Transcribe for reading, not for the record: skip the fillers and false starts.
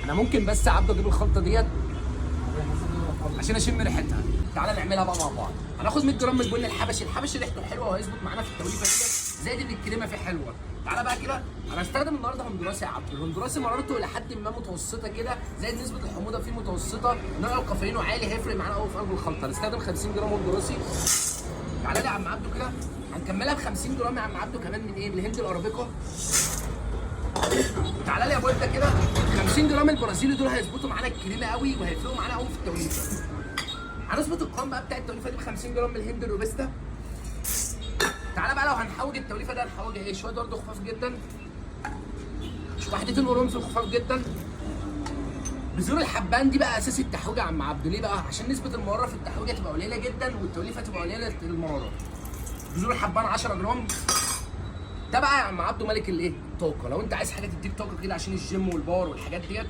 انا ممكن بس يا عبده اجيب الخلطه ديت عشان اشم ريحتها. تعالى نعملها بقى مع بعض. هناخد 100 جرام من البن الحبشي. الحبشي ريحته حلوه وهيظبط معانا في التوليفه ديت، زائد ان الكريمه فيه حلوه. تعالى بقى كده، انا هستخدم النهارده هندوراسي يا عبده. الهندوراسي مرارته الى حد ما متوسطه كده، زائد نسبه الحموضه فيه متوسطه، نوع الكافيين عالي، هيفرق معانا قوي في قلب الخلطه. هنستخدم 50 جرام هندوراسي. تعالى لي يا عم عبده كده، هنكملها ب 50 جرام يا عم عبده كمان من ايه؟ من الهند الارابيكا. تعالى لي يا ابو ده كده، 50 جرام البرازيلي دول هيظبطوا معانا الكريمه قوي وهيفرقوا معانا قوي في التوليفه. هنظبط القوام بقى بتاع التوليفه دي ب 50 جرام من الهند الروبستا. تعالى بقى لو هنحوج التوليفه ده هنحوجها ايه؟ شويه برده خفاف جدا، وحدتين قرنفل خفاف جدا. بذور الحبان دي بقى اساس التحويجه يا عم عبده. ليه بقى؟ عشان نسبه المراره في التحويجه تبقى قليله جدا والتوليفه تبقى قليله المراره. بذور الحبان 10 جرام. ده بقى يا عم عبده ملك الايه؟ الطاقه. لو انت عايز حاجه تديك طاقه كده عشان الجيم والباور والحاجات ديت،